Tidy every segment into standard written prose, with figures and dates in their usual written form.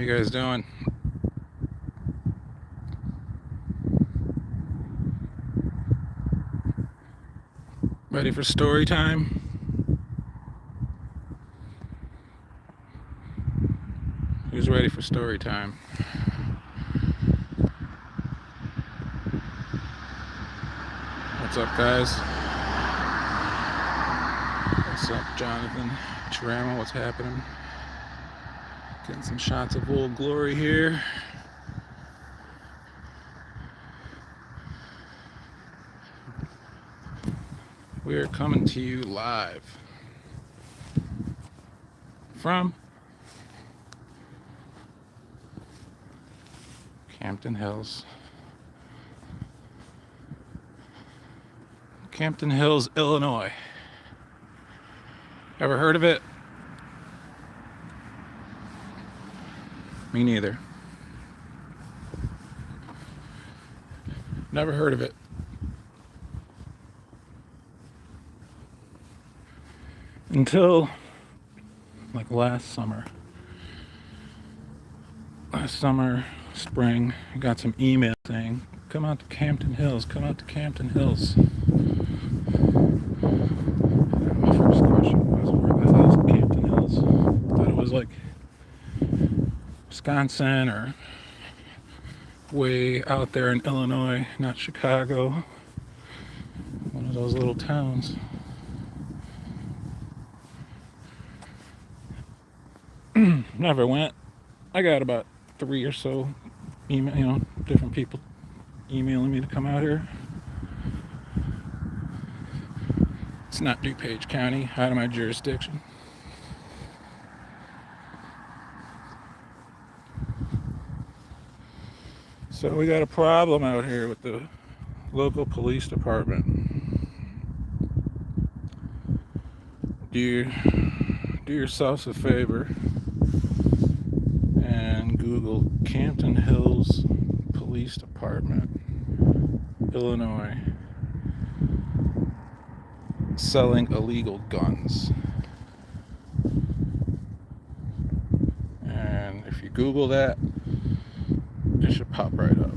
you guys doing? Ready for story time? Who's ready for story time? What's up, guys? What's up, Jonathan? Chirama, what's happening? Getting some shots of Old Glory here. We are coming to you live from Campton Hills. Campton Hills, Illinois. Ever heard of it? Me neither. Never heard of it. Until like last summer, spring, I got some email saying, come out to Campton Hills, come out to Campton Hills. My first question was, where the hell is Campton Hills? I thought it was like Wisconsin or way out there in Illinois, not Chicago. One of those little towns. Never went. I got about 3 or so email, different people emailing me to come out here. It's not DuPage County, out of my jurisdiction. So we got a problem out here with the local police department. Do yourselves a favor and Google Campton Hills Police Department, Illinois, selling illegal guns. And if you Google that, it should pop right up.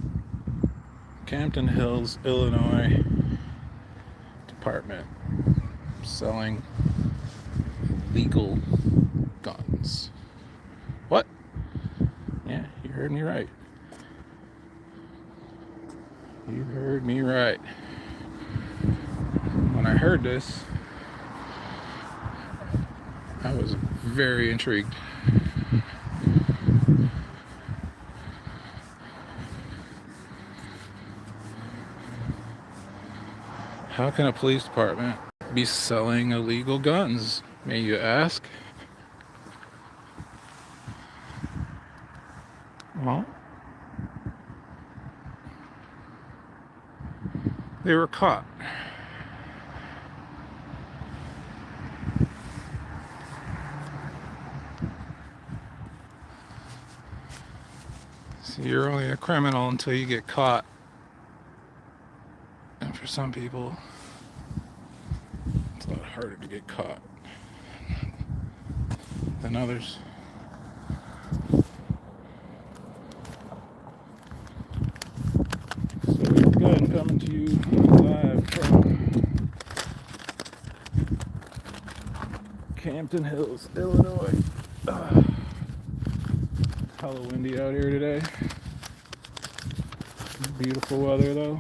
Campton Hills, Illinois Department selling illegal guns. What? Yeah, you heard me right. You heard me right. When I heard this, I was very intrigued. How can a police department be selling illegal guns, may you ask? Well, they were caught. So you're only a criminal until you get caught. And for some people, it's a lot harder to get caught than others. So good, coming to you live from Campton Hills, Illinois. Hella windy out here today. Beautiful weather though.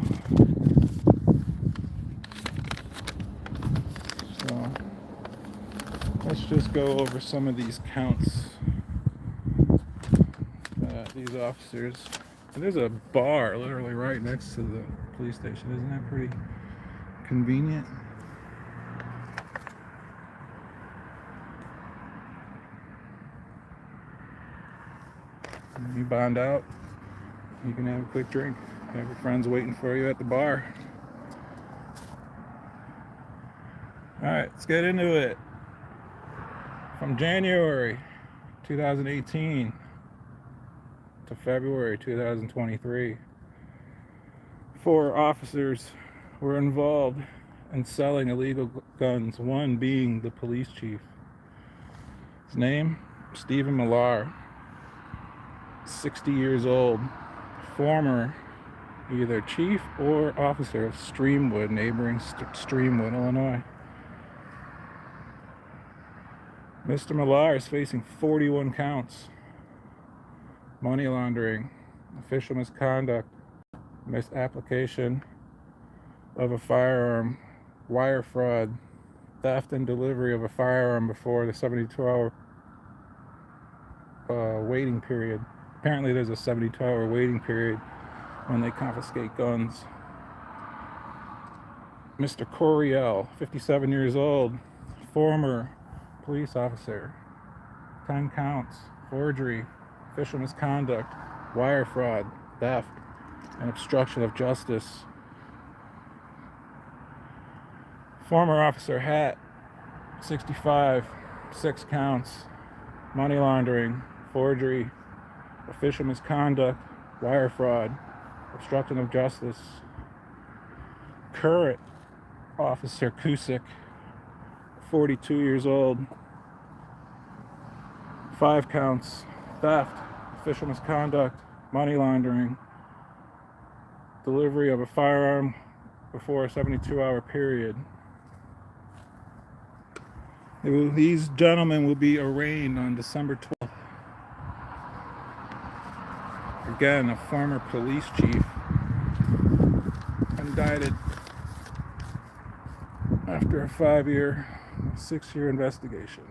So let's just go over some of these counts that these officers. And there's a bar literally right next to the police station. Isn't that pretty convenient? You bond out, you can have a quick drink. Have your friends waiting for you at the bar. Alright, let's get into it. From January 2018 to February 2023, 4 officers were involved in selling illegal guns, one being the police chief. His name, Stephen Millar. 60 years old, former either chief or officer of Streamwood, neighboring Streamwood, Illinois. Mr. Millar is facing 41 counts: money laundering, official misconduct, misapplication of a firearm, wire fraud, theft and delivery of a firearm before the 72-hour waiting period. Apparently there's a 72-hour waiting period when they confiscate guns. Mr. Coriel, 57 years old, former police officer, 10 counts: forgery, official misconduct, wire fraud, theft, and obstruction of justice. Former Officer Hatt, 65, 6 counts: money laundering, forgery, official misconduct, wire fraud, obstruction of justice. Current Officer Cusick, 42 years old, 5 counts: theft, official misconduct, money laundering, delivery of a firearm before a 72-hour period. These gentlemen will be arraigned on December 12th. Again, a former police chief indicted after a 6-year investigation.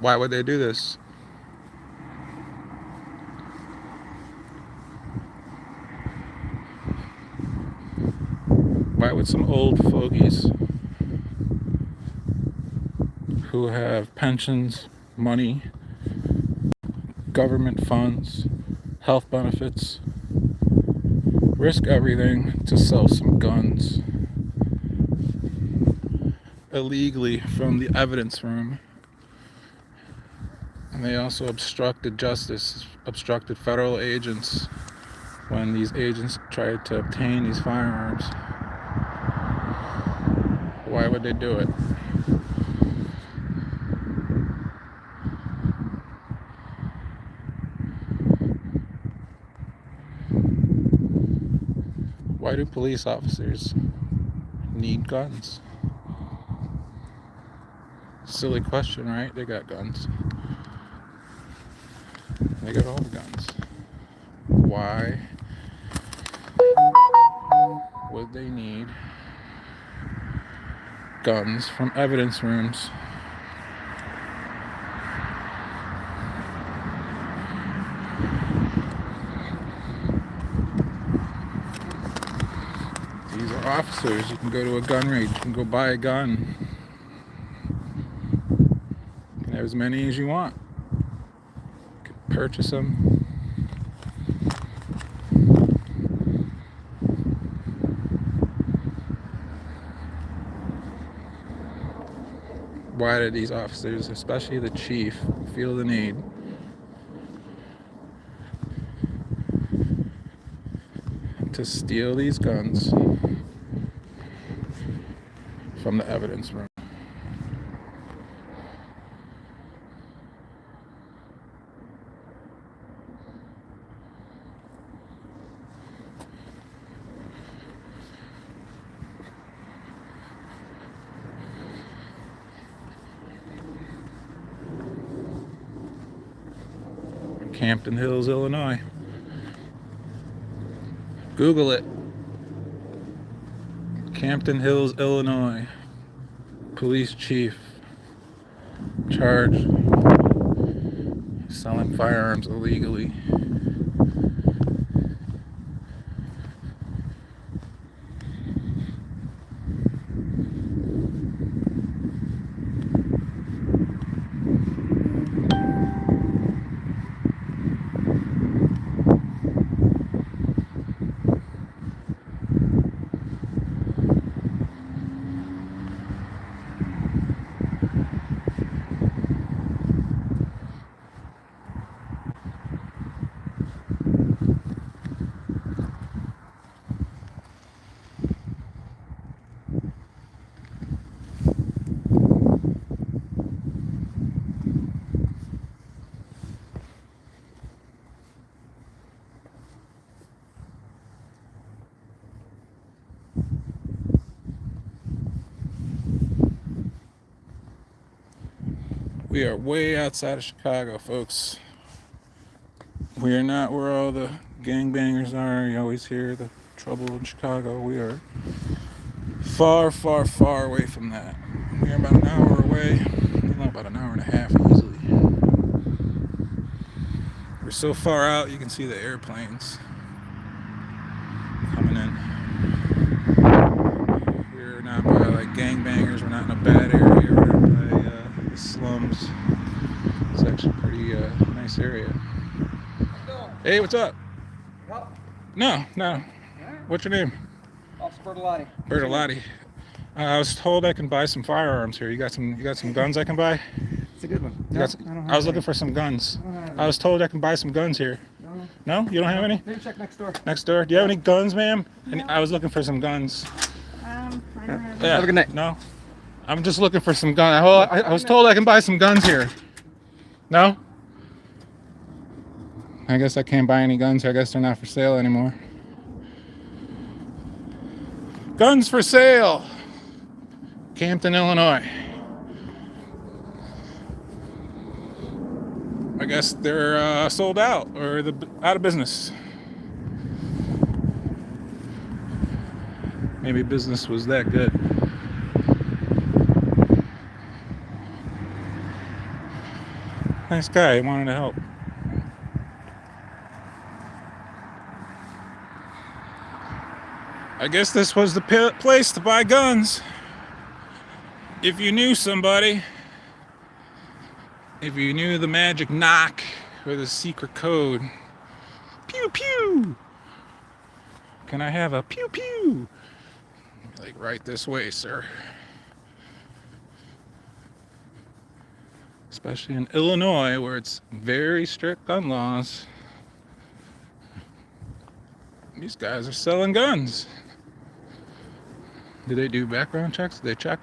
Why would they do this? Why would some old fogies who have pensions, money, government funds, health benefits, risk everything to sell some guns illegally from the evidence room? And they also obstructed justice, obstructed federal agents when these agents tried to obtain these firearms. Why would they do it? Why do police officers need guns? Silly question, right? They got guns. They got all the guns. Why would they need guns from evidence rooms? These are officers. You can go to a gun range. You can go buy a gun. You can have as many as you want. You can purchase them. Why did these officers, especially the chief, feel the need to steal these guns from the evidence room? Campton Hills, Illinois. Google it. Campton Hills, Illinois. Police chief charged selling firearms illegally. We are way outside of Chicago, folks. We are not where all the gangbangers are. You always hear the trouble in Chicago. We are far, far, far away from that. We are about an hour away. About an hour and a half easily. We're so far out you can see the airplanes coming in. We're not by like gangbangers. We're not in a bad area. We're by the slums. It's actually a pretty nice area. Hey, what's up? Help? No. What's your name? Officer Bertolotti. Bertolotti. I was told I can buy some firearms here. You got some guns I can buy? It's a good one. I was looking for some guns. I was told I can buy some guns here. No? You don't have any? Maybe check next door. Next door. Do you have any guns, ma'am? No. I was looking for some guns. I don't have Yeah. Have a good night. No? I'm just looking for some guns. I was told I can buy some guns here. No? I guess I can't buy any guns here. I guess they're not for sale anymore. Guns for sale! Campton, Illinois. I guess they're sold out or out of business. Maybe business was that good. Nice guy, he wanted to help. I guess this was the place to buy guns. If you knew somebody, if you knew the magic knock or the secret code. Pew pew! Can I have a pew pew? Like right this way, sir. Especially in Illinois where it's very strict gun laws. These guys are selling guns. Do they do background checks? Do they check?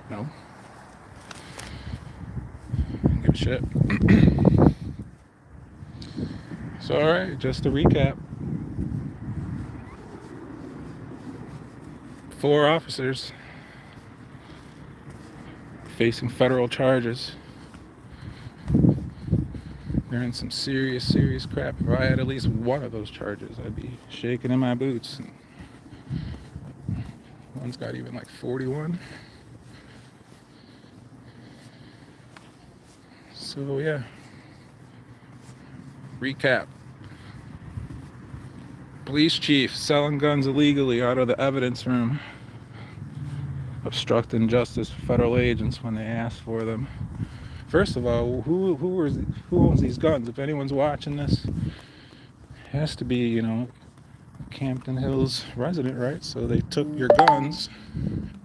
No. Give a shit. So, alright, just to recap. 4 officers facing federal charges. They're in some serious crap. If I had at least one of those charges, I'd be shaking in my boots. One's got even like 41. So yeah. Recap. Police chief selling guns illegally out of the evidence room. Obstructing justice for federal agents when they ask for them. First of all, who owns these guns? If anyone's watching this, it has to be, Campton Hills resident, right? So they took your guns.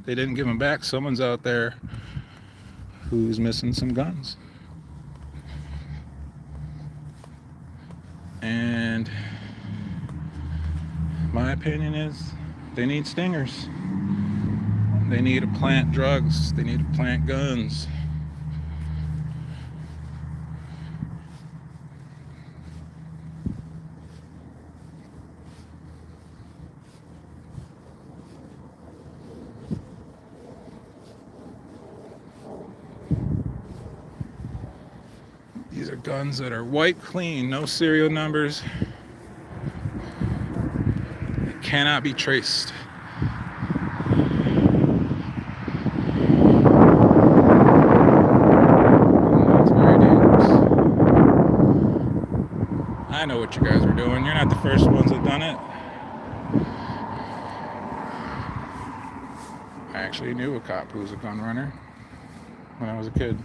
They didn't give them back. Someone's out there who's missing some guns. And my opinion is they need stingers. They need to plant drugs. They need to plant guns. These are guns that are white clean, no serial numbers. They cannot be traced. That's very dangerous. I know what you guys are doing. You're not the first ones that done it. I actually knew a cop who was a gun runner when I was a kid.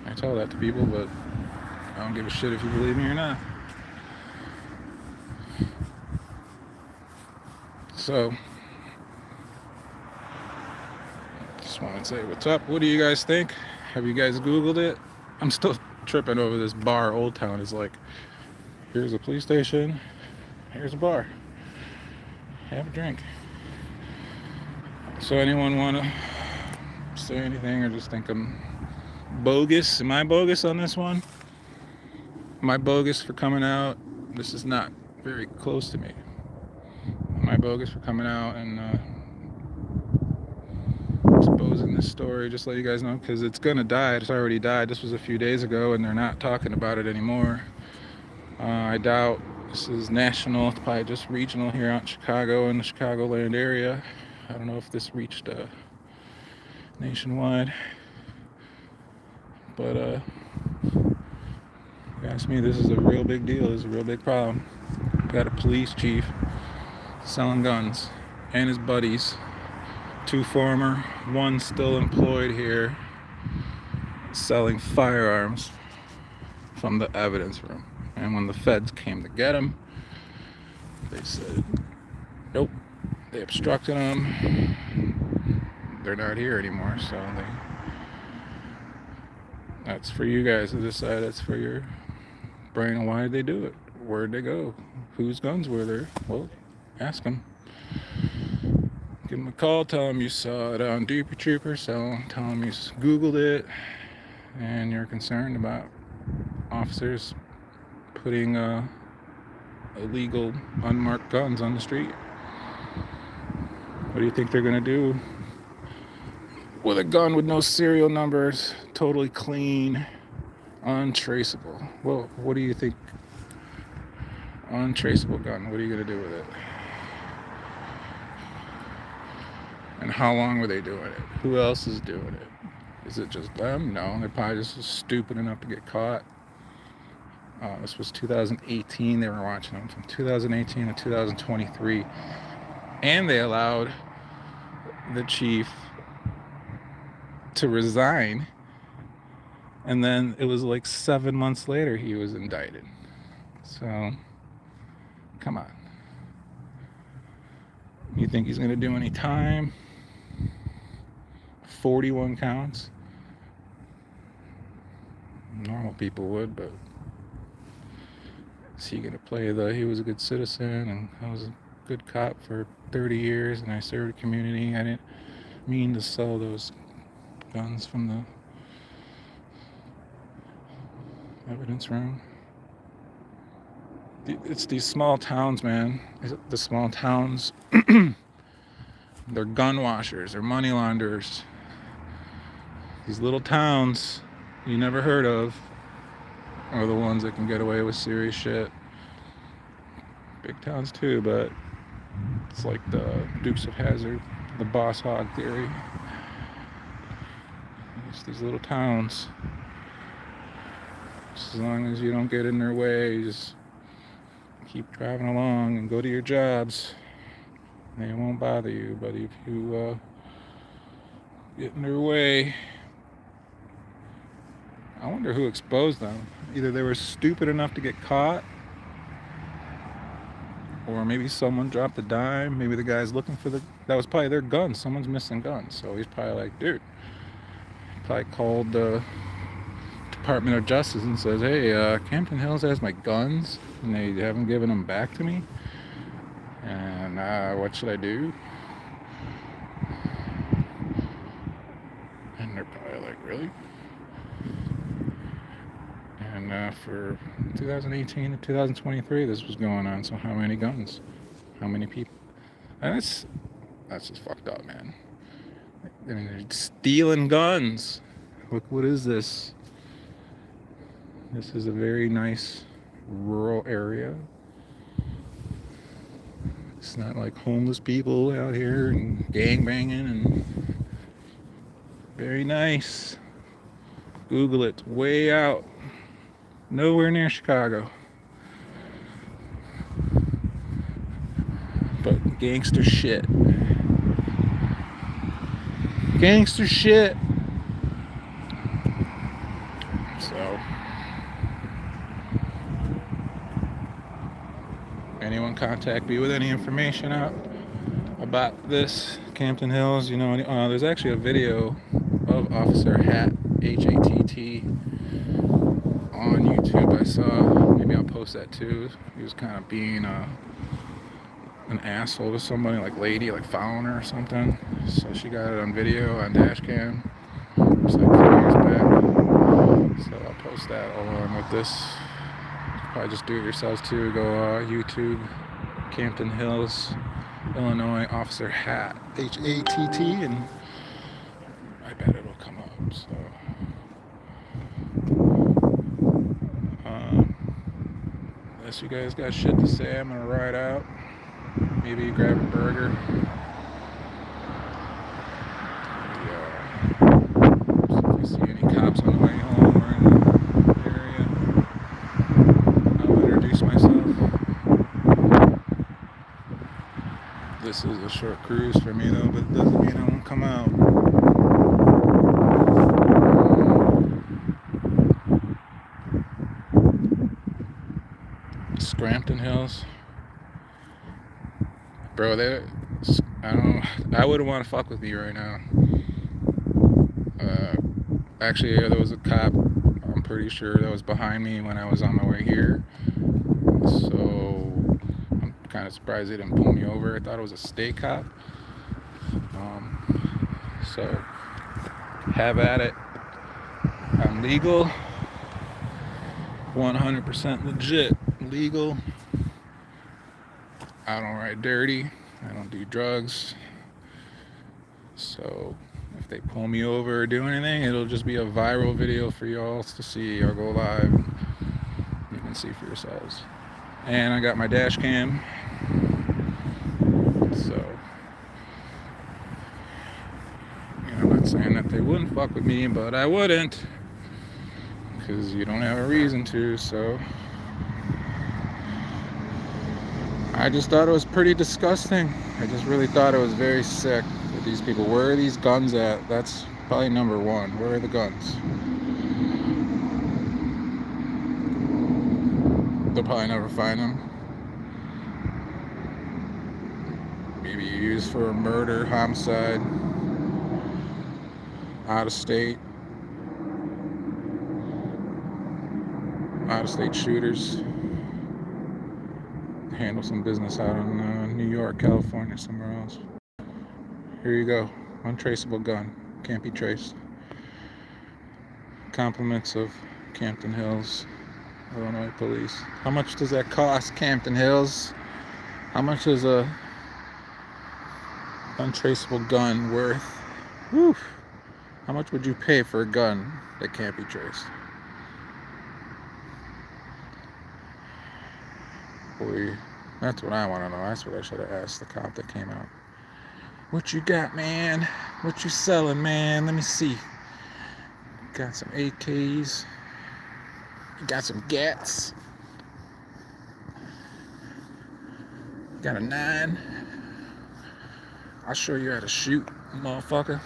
I tell that to people, but I don't give a shit if you believe me or not. So, just want to say what's up. What do you guys think? Have you guys Googled it? I'm still tripping over this bar. Old Town is like, here's a police station, here's a bar. Have a drink. So anyone want to say anything or just think I'm bogus? Am I bogus on this one? Am I bogus for coming out this is not very close to me. Am I bogus for coming out and exposing this story? Just let you guys know, because it's gonna die. It's already died. This was a few days ago, and they're not talking about it anymore. I doubt this is national. It's probably just regional here out in Chicago, in the Chicagoland area. I don't know if this reached nationwide, but if you ask me, this is a real big deal. This is a real big problem. Got a police chief selling guns, and his buddies, 2 former, 1 still employed here, selling firearms from the evidence room. And when the feds came to get him, they said, nope, they obstructed them. They're not here anymore, so that's for you guys to decide. That's for your brain. Why did they do it? Where'd they go? Whose guns were there? Well, ask them. Give them a call, tell them you saw it on Duper Trooper, tell them you Googled it, and you're concerned about officers putting illegal, unmarked guns on the street. What do you think they're gonna do with a gun with no serial numbers, totally clean, untraceable? Well, what do you think? Untraceable gun, what are you gonna do with it? And how long were they doing it? Who else is doing it? Is it just them? No, they're probably just stupid enough to get caught. This was 2018, they were watching them, from 2018 to 2023. And they allowed the chief to resign. And then it was like 7 months later he was indicted. So, come on. You think he's going to do any time? 41 counts? Normal people would, but is he going to play he was a good citizen and I was a good cop for 30 years and I served the community. I didn't mean to sell those guns from the evidence room. It's these small towns, man. The small towns, they're gun washers, they're money launderers. These little towns you never heard of are the ones that can get away with serious shit. Big towns too, but it's like the Dukes of Hazzard, the boss hog theory. It's these little towns. Just as long as you don't get in their way, you just keep driving along and go to your jobs. They won't bother you, but if you get in their way, I wonder who exposed them. Either they were stupid enough to get caught, or maybe someone dropped a dime. Maybe the guy's looking for that was probably their gun. Someone's missing guns, so he's probably like, dude. Probably called the Department of Justice and says, hey, Campton Hills has my guns and they haven't given them back to me, and what should I do? And they're probably like, really? And for 2018 to 2023 this was going on. So how many guns? How many people? And that's just fucked up, man. I mean, they're stealing guns. Look, what is this? This is a very nice rural area. It's not like homeless people out here and gang banging and very nice. Google it. Way out. Nowhere near Chicago. But gangster shit. Gangster shit. So, anyone contact me with any information out about this Campton Hills? You know, there's actually a video of Officer Hatt, H-A-T-T, on YouTube. I saw. Maybe I'll post that too. He was kind of being an asshole to somebody, like lady, like following her or something. So she got it on video, on dash cam. It was like 4 years back. So I'll post that along with this Probably just do it yourselves too. Go YouTube, Campton Hills, Illinois officer hat, HATT, and I bet it'll come up. So, unless you guys got shit to say, I'm gonna ride out. Maybe grab a burger. See if we see any cops on the way home or in the area. I'll introduce myself. This is a short cruise for me though, but it doesn't mean I won't come out. Campton Hills. Bro, I wouldn't want to fuck with me right now. Actually, there was a cop, I'm pretty sure, that was behind me when I was on my way here. So, I'm kind of surprised they didn't pull me over. I thought it was a state cop. So, have at it. I'm legal. 100% legit. Legal. I don't ride dirty. I don't do drugs. So if they pull me over or do anything, it'll just be a viral video for y'all to see. I'll go live. You can see for yourselves. And I got my dash cam. So, I'm not saying that they wouldn't fuck with me, but I wouldn't. Because you don't have a reason to, so. I just thought it was pretty disgusting. I just really thought it was very sick that these people, where are these guns at? That's probably number one. Where are the guns? They'll probably never find them. Maybe used for a murder, homicide, out of state shooters. Handle some business out in New York, California, somewhere else. Here you go. Untraceable gun. Can't be traced. Compliments of Campton Hills, Illinois police. How much does that cost, Campton Hills? How much is a untraceable gun worth? Whew. How much would you pay for a gun that can't be traced? That's what I want to know. That's what I should have asked the cop that came out. What you got, man? What you selling, man? Let me see. Got some AKs. Got some GATs. Got a 9. I'll show you how to shoot, motherfucker.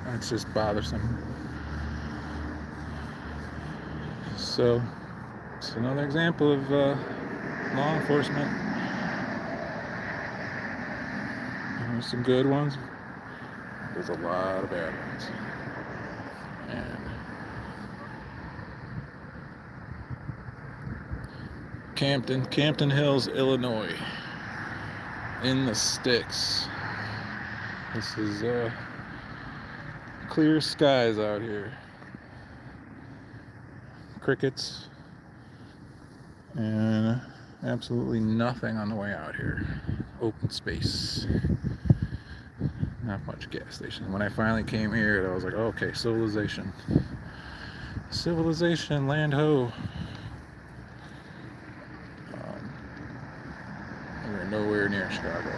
That's just bothersome. So, it's another example of law enforcement. There's some good ones. There's a lot of bad ones. And Campton Hills, Illinois. In the sticks. This is clear skies out here. Crickets and absolutely nothing on the way out here. Open space, not much gas station. When I finally came here, I was like, okay, civilization, land ho. We're nowhere near Chicago.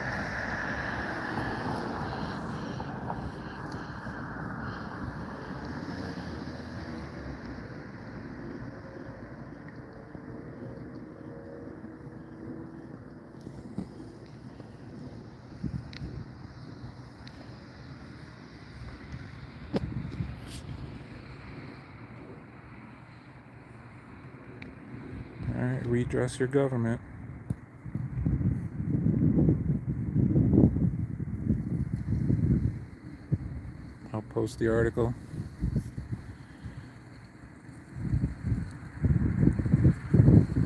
Alright, redress your government. I'll post the article.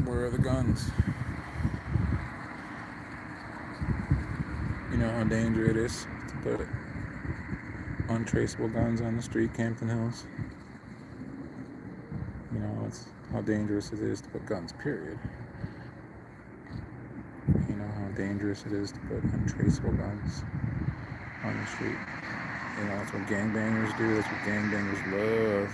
Where are the guns? You know how dangerous it is to put untraceable guns on the street, Campton Hills. You know, it's how dangerous it is to put guns, period. You know how dangerous it is to put untraceable guns on the street. You know, that's what gangbangers do. That's what gangbangers love.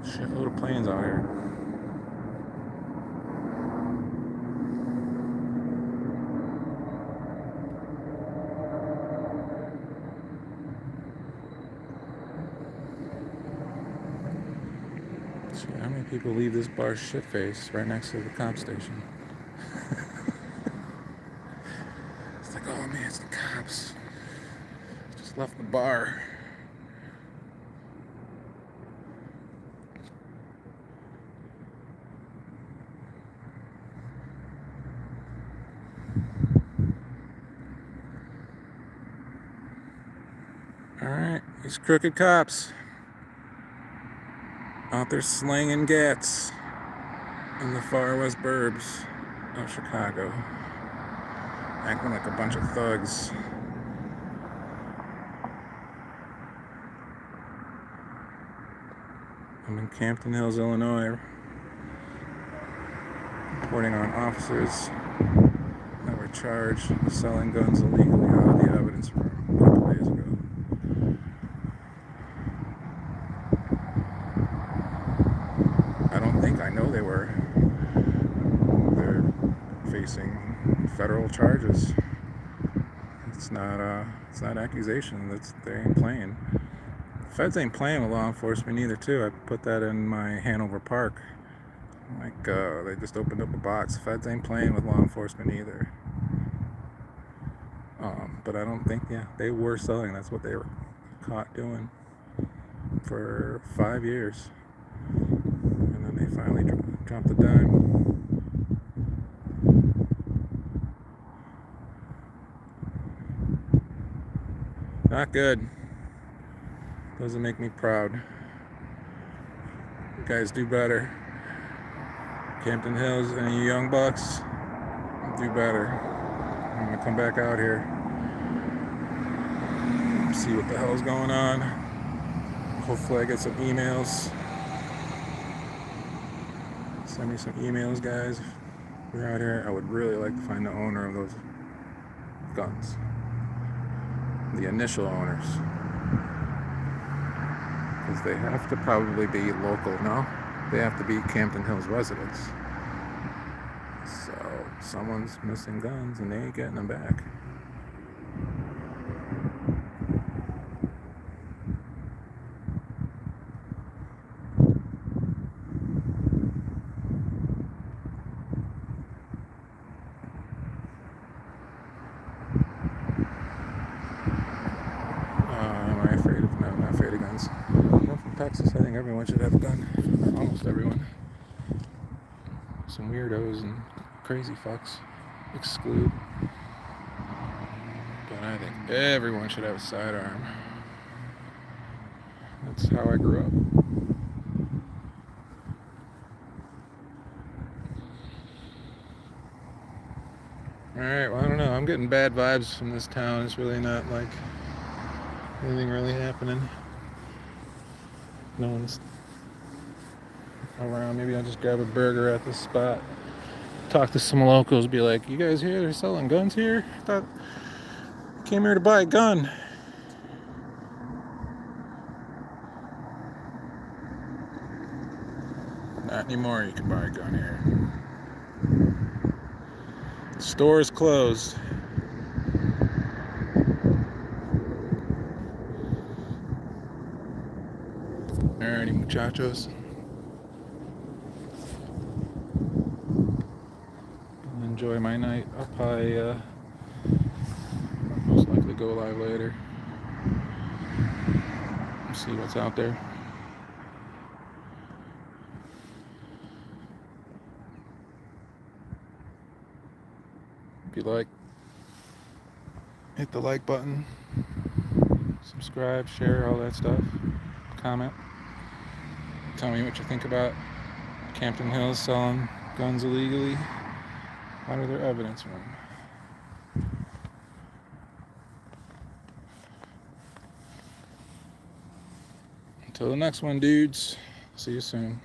Shitload of planes out here. Shit, how many people leave this bar shit-faced right next to the cop station? It's like, oh man, it's the cops. Just left the bar. Alright, these crooked cops out there slinging gats in the far west burbs of Chicago, acting like a bunch of thugs. I'm in Campton Hills, Illinois, reporting on officers that were charged with selling guns illegally out of the evidence room a couple days ago. I don't think I know they're facing federal charges. It's not accusation. They ain't playing. Feds ain't playing with law enforcement either too. I put that in my Hanover Park. Like they just opened up a box. Feds ain't playing with law enforcement either. But I don't think, they were selling. That's what they were caught doing for 5 years. And then they finally dropped the dime. Not good. Doesn't make me proud. You guys do better. Campton Hills, any of you young bucks, do better. I'm gonna come back out here, see what the hell's going on. Hopefully I get some emails. Send me some emails, guys. If you're out here, I would really like to find the owner of those guns. The initial owners. Because they have to probably be local, no? They have to be Campton Hills residents. So someone's missing guns and they ain't getting them back. Am I afraid of? No, I'm not afraid of guns. I'm from Texas. I think everyone should have a gun. Almost everyone. Some weirdos and crazy fucks exclude. But I think everyone should have a sidearm. That's how I grew up. Alright, well, I don't know. I'm getting bad vibes from this town. It's really not like anything really happening. No one's around. Maybe I'll just grab a burger at this spot. Talk to some locals. Be like, you guys here? They're selling guns here? I thought I came here to buy a gun. Not anymore. You can buy a gun here. The store is closed. Alrighty, muchachos. Enjoy my night. I'll probably most likely go live later. See what's out there. If you like, hit the like button, subscribe, share, all that stuff. Comment. Tell me what you think about Campton Hills selling guns illegally out of their evidence room. Until the next one, dudes. See you soon.